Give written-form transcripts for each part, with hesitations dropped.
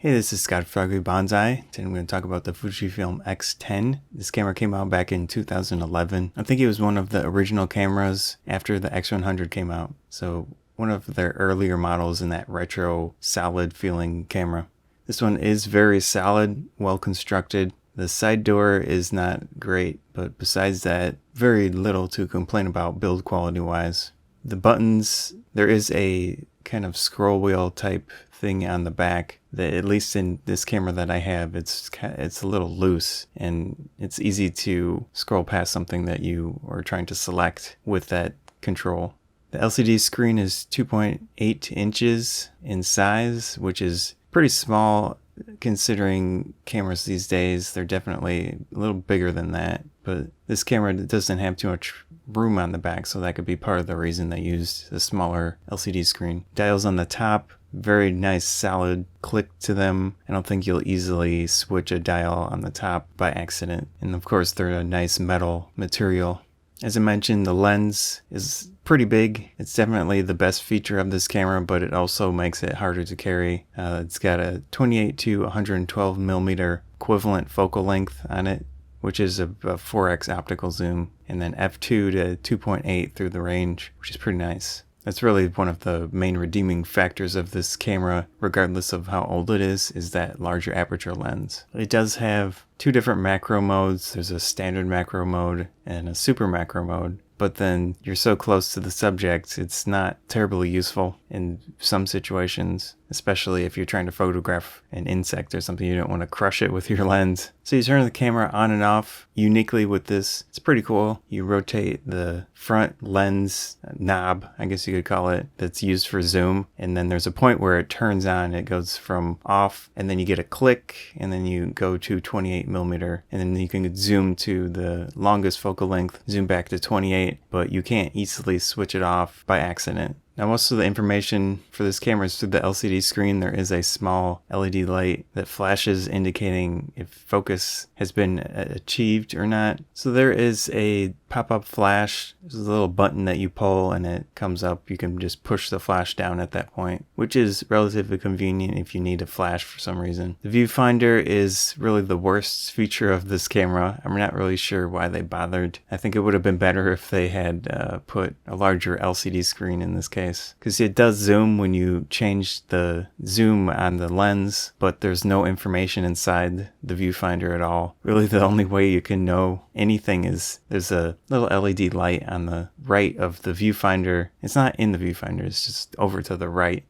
Hey, this is Scott Froggy Bonsai. Today I'm going to talk about the Fujifilm X10. This camera came out back in 2011. I think it was one of the original cameras after the X100 came out. So one of their earlier models in that retro, solid feeling camera. This one is very solid, well constructed. The side door is not great, but besides that, very little to complain about build quality wise. The buttons, there is a kind of scroll wheel type thing on the back that, at least in this camera that I have, it's a little loose and it's easy to scroll past something that you are trying to select with that control. The LCD screen is 2.8 inches in size, which is pretty small considering cameras these days. They're definitely a little bigger than that, but this camera doesn't have too much room on the back, so that could be part of the reason they used the smaller LCD screen. Dials on the top, very nice solid click to them. I don't think you'll easily switch a dial on the top by accident, and of course they're a nice metal material. As I mentioned, the lens is pretty big. It's definitely the best feature of this camera, but it also makes it harder to carry. It's got a 28 to 112 millimeter equivalent focal length on it, which is a 4x optical zoom, and then f2 to 2.8 through the range, which is pretty nice. That's really one of the main redeeming factors of this camera, regardless of how old it is that larger aperture lens. It does have two different macro modes. There's a standard macro mode and a super macro mode, but then you're so close to the subject, it's not terribly useful in some situations, especially if you're trying to photograph an insect or something. You don't want to crush it with your lens. So you turn the camera on and off uniquely with this. It's pretty cool. You rotate the front lens knob, I guess you could call it, that's used for zoom, and then there's a point where it turns on. It goes from off, and then you get a click, and then you go to 28 millimeter, and then you can zoom to the longest focal length, zoom back to 28, but you can't easily switch it off by accident. Now, most of the information for this camera is through the LCD screen. There is a small LED light that flashes indicating if focus has been achieved or not. So there is a pop-up flash. There's a little button that you pull and it comes up. You can just push the flash down at that point, which is relatively convenient if you need a flash for some reason. The viewfinder is really the worst feature of this camera. I'm not really sure why they bothered. I think it would have been better if they had put a larger LCD screen in this case, because it does zoom when you change the zoom on the lens, but there's no information inside the viewfinder at all. Really, the only way you can know anything is there's a little LED light on the right of the viewfinder. It's not in the viewfinder, it's just over to the right.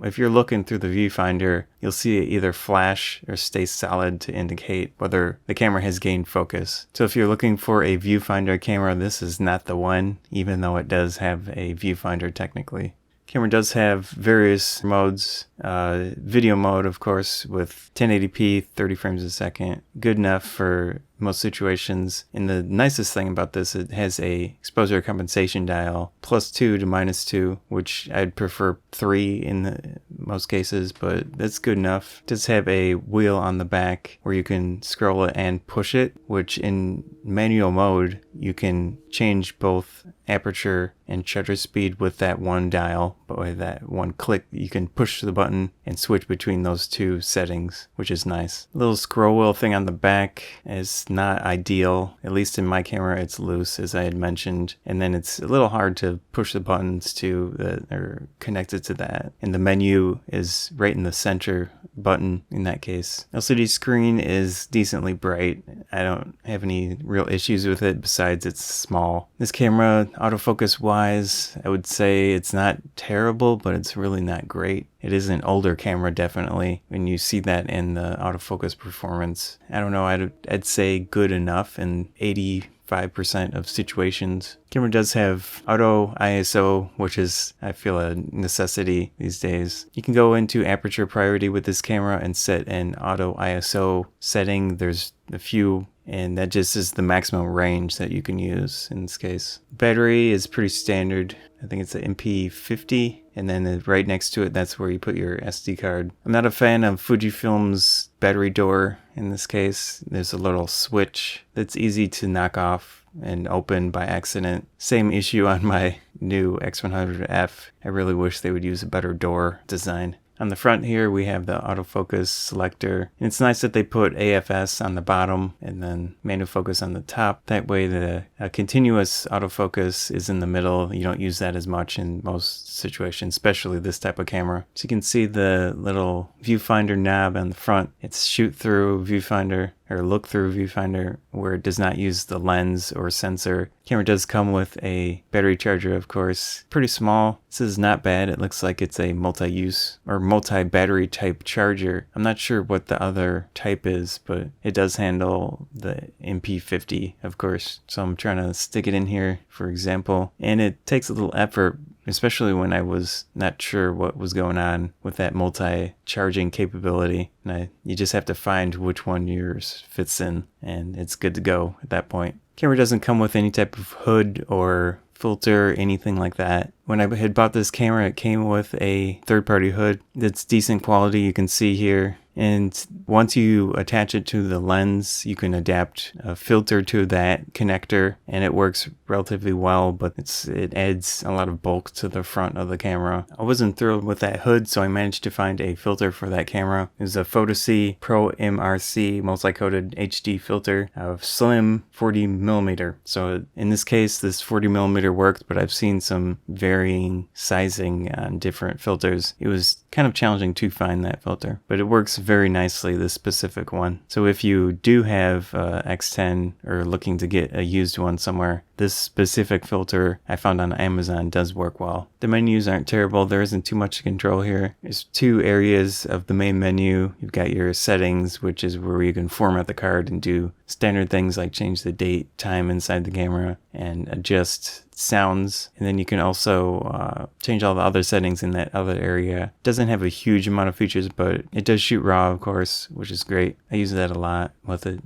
If you're looking through the viewfinder, you'll see it either flash or stay solid to indicate whether the camera has gained focus. So if you're looking for a viewfinder camera, this is not the one, even though it does have a viewfinder technically. Camera does have various modes. Video mode, of course, with 1080p, 30 frames a second. Good enough for most situations. And the nicest thing about this, it has a exposure compensation dial, +2 to -2, which I'd prefer 3 in most cases, but that's good enough. It does have a wheel on the back where you can scroll it and push it, which in manual mode, you can change both aperture and shutter speed with that one dial, but with that one click, you can push the button and switch between those two settings, which is nice. A little scroll wheel thing on the back is not ideal. At least in my camera, it's loose, as I had mentioned, and then it's a little hard to push the buttons to that are connected to that. And the menu is right in the center button in that case. LCD screen is decently bright. I don't have any real issues with it besides it's small. This camera, autofocus wise, I would say it's not terrible, but it's really not great. It is an older camera, definitely, and you see that in the autofocus performance. I don't know, I'd say good enough in 85% of situations. Camera does have auto ISO, which is, I feel, a necessity these days. You can go into aperture priority with this camera and set an auto ISO setting. There's a few, and that just is the maximum range that you can use in this case. Battery is pretty standard. I think it's an MP50, and then right next to it, that's where you put your SD card. I'm not a fan of Fujifilm's battery door in this case. There's a little switch that's easy to knock off and open by accident. Same issue on my new X100F. I really wish they would use a better door design. On the front here we have the autofocus selector. And it's nice that they put AFS on the bottom and then manual focus on the top. That way the continuous autofocus is in the middle. You don't use that as much in most situations, especially this type of camera. So you can see the little viewfinder knob on the front. It's shoot through viewfinder or look through viewfinder where it does not use the lens or sensor. Camera does come with a battery charger, of course. Pretty small. This is not bad. It looks like it's a multi-use or multi-battery type charger. I'm not sure what the other type is, but it does handle the MP50, of course. So I'm trying to stick it in here, for example. And it takes a little effort, especially when I was not sure what was going on with that multi-charging capability. And you just have to find which one yours fits in, and it's good to go at that point. Camera doesn't come with any type of hood or filter, anything like that. When I had bought this camera, it came with a third-party hood that's decent quality, you can see here. And once you attach it to the lens, you can adapt a filter to that connector, and it works relatively well, but it adds a lot of bulk to the front of the camera. I wasn't thrilled with that hood, so I managed to find a filter for that camera. It was a Photo-C Pro MRC multi-coated HD filter of slim 40mm. So in this case, this 40mm worked, but I've seen some varying sizing on different filters. It was kind of challenging to find that filter, but it works very nicely, this specific one. So if you do have X10 or looking to get a used one somewhere, this specific filter I found on Amazon does work well. The menus aren't terrible. There isn't too much to control here. There's two areas of the main menu. You've got your settings, which is where you can format the card and do standard things like change the date, time inside the camera, and adjust sounds. And then you can also change all the other settings in that other area. Doesn't have a huge amount of features, but it does shoot RAW, of course, which is great. I use that a lot with it.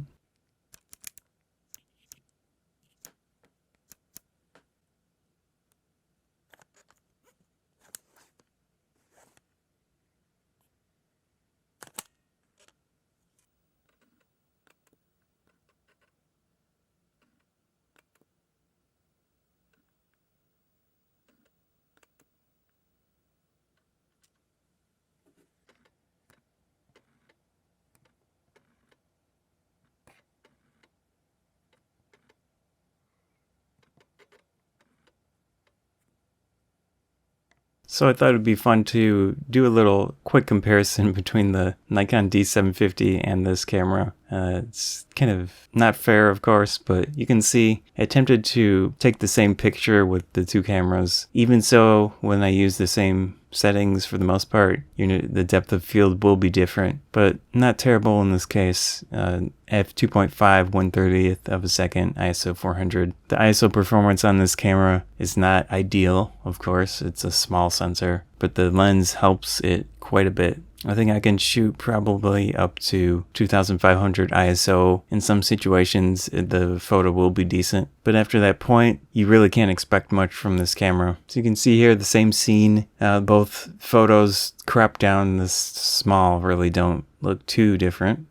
So I thought it'd be fun to do a little quick comparison between the Nikon D750 and this camera. It's kind of not fair, of course, but you can see I attempted to take the same picture with the two cameras. Even so, when I use the same settings for the most part, the depth of field will be different, but not terrible in this case. f2.5 1/30th of a second, ISO 400. The ISO performance on this camera is not ideal, of course. It's a small sensor, but the lens helps it quite a bit. I think I can shoot probably up to 2500 ISO. In some situations, the photo will be decent. But after that point, you really can't expect much from this camera. So you can see here the same scene. Both photos cropped down this small really don't look too different.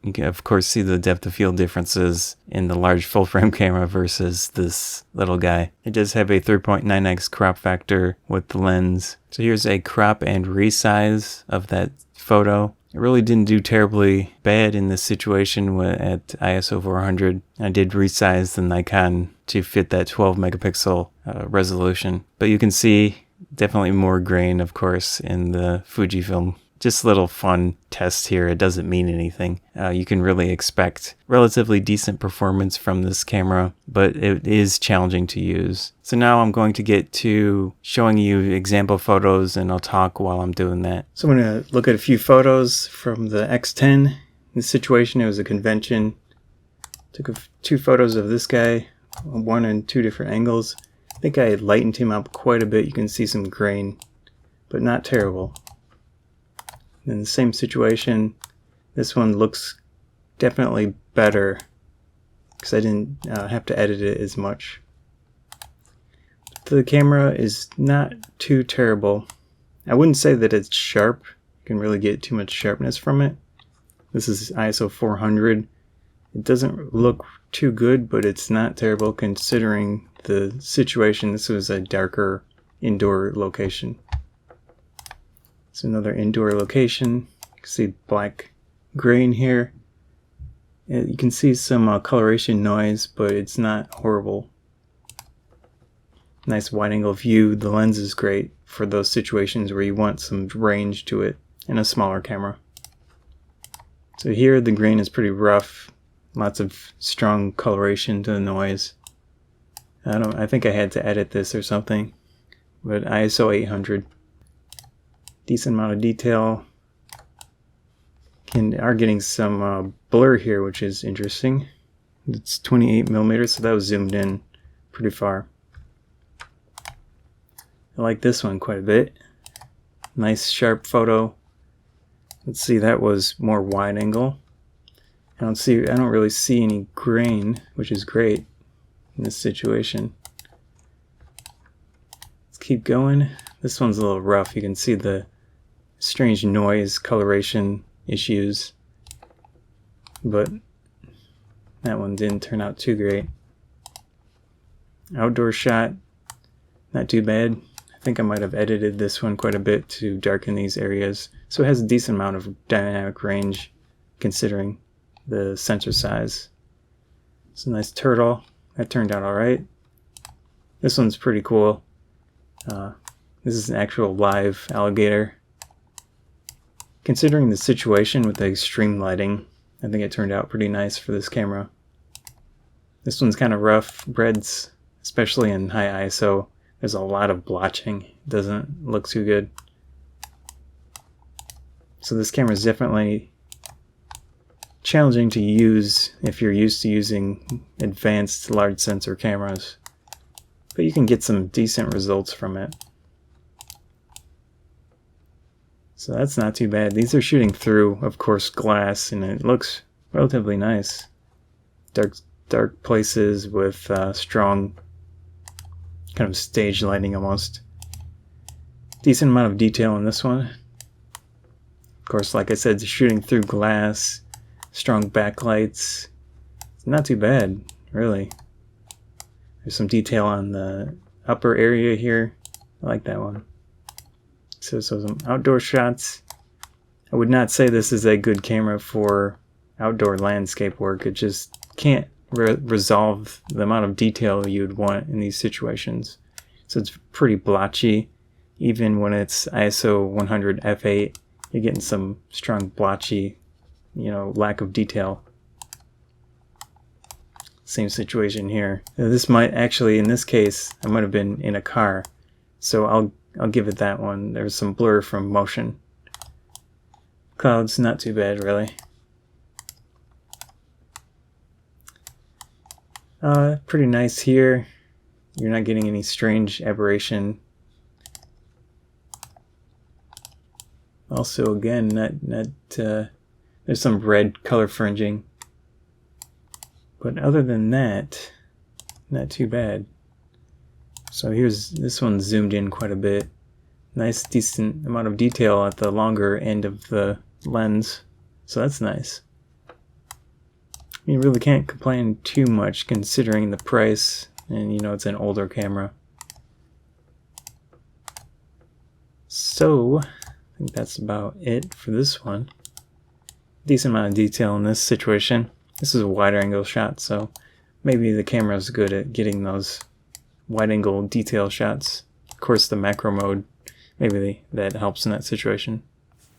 You can of course see the depth of field differences in the large full frame camera versus this little guy. It does have a 3.9x crop factor with the lens. So here's a crop and resize of that photo. It really didn't do terribly bad in this situation at ISO 400. I did resize the Nikon to fit that 12 megapixel resolution. But you can see definitely more grain, of course, in the Fujifilm. Just a little fun test here. It doesn't mean anything. You can really expect relatively decent performance from this camera, but it is challenging to use. So now I'm going to get to showing you example photos, and I'll talk while I'm doing that. So I'm going to look at a few photos from the X10. In this situation, it was a convention. Took two photos of this guy, one in two different angles. I think I lightened him up quite a bit. You can see some grain, but not terrible. In the same situation, this one looks definitely better because I didn't have to edit it as much. The camera is not too terrible. I wouldn't say that it's sharp. You can really get too much sharpness from it. This is ISO 400. It doesn't look too good, but it's not terrible considering the situation. This was a darker indoor location. It's another indoor location. You can see black grain here. You can see some coloration noise, but it's not horrible. Nice wide angle view. The lens is great for those situations where you want some range to it in a smaller camera. So here the grain is pretty rough. Lots of strong coloration to the noise. I think I had to edit this or something, but ISO 800. Decent amount of detail. Are getting some blur here, which is interesting. It's 28 millimeters, so that was zoomed in pretty far. I like this one quite a bit. Nice sharp photo. Let's see, that was more wide angle. I don't really see any grain, which is great in this situation. Let's keep going. This one's a little rough. You can see the strange noise, coloration issues, but that one didn't turn out too great. Outdoor shot, not too bad. I think I might have edited this one quite a bit to darken these areas, so it has a decent amount of dynamic range considering the sensor size. It's a nice turtle. That turned out alright. This one's pretty cool. This is an actual live alligator. Considering the situation with the extreme lighting, I think it turned out pretty nice for this camera. This one's kind of rough. Reds, especially in high ISO, there's a lot of blotching. It doesn't look too good. So this camera is definitely challenging to use if you're used to using advanced large sensor cameras. But you can get some decent results from it. So that's not too bad. These are shooting through, of course, glass, and it looks relatively nice. Dark places with strong kind of stage lighting almost. Decent amount of detail in this one. Of course, like I said, it's shooting through glass, strong backlights. It's not too bad, really. There's some detail on the upper area here. I like that one. So some outdoor shots. I would not say this is a good camera for outdoor landscape work. It just can't resolve the amount of detail you'd want in these situations. So it's pretty blotchy. Even when it's ISO 100 f8, you're getting some strong blotchy, lack of detail. Same situation here. Now, this might actually, in this case, I might have been in a car. So I'll give it that one. There's some blur from motion. Clouds, not too bad, really. Pretty nice here. You're not getting any strange aberration. Also, again, there's some red color fringing. But other than that, not too bad. So this one zoomed in quite a bit. Nice, decent amount of detail at the longer end of the lens. So that's nice. You really can't complain too much considering the price, and it's an older camera. So I think that's about it for this one. Decent amount of detail in this situation. This is a wider angle shot, so maybe the camera is good at getting those wide angle detail shots. Of course, the macro mode, maybe that helps in that situation.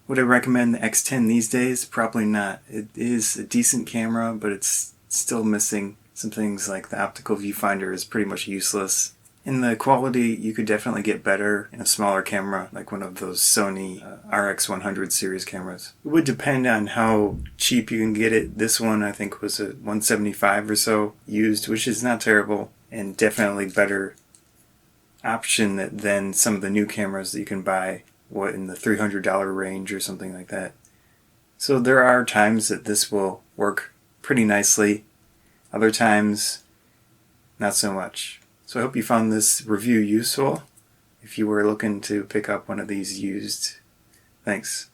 Would I recommend the X10 these days? Probably not. It is a decent camera, but it's still missing some things like the optical viewfinder is pretty much useless. In the quality, you could definitely get better in a smaller camera, like one of those Sony RX100 series cameras. It would depend on how cheap you can get it. This one, I think, was a 175 or so used, which is not terrible, and definitely better option than some of the new cameras that you can buy, in the $300 range or something like that. So there are times that this will work pretty nicely. Other times, not so much. So I hope you found this review useful if you were looking to pick up one of these used. Thanks.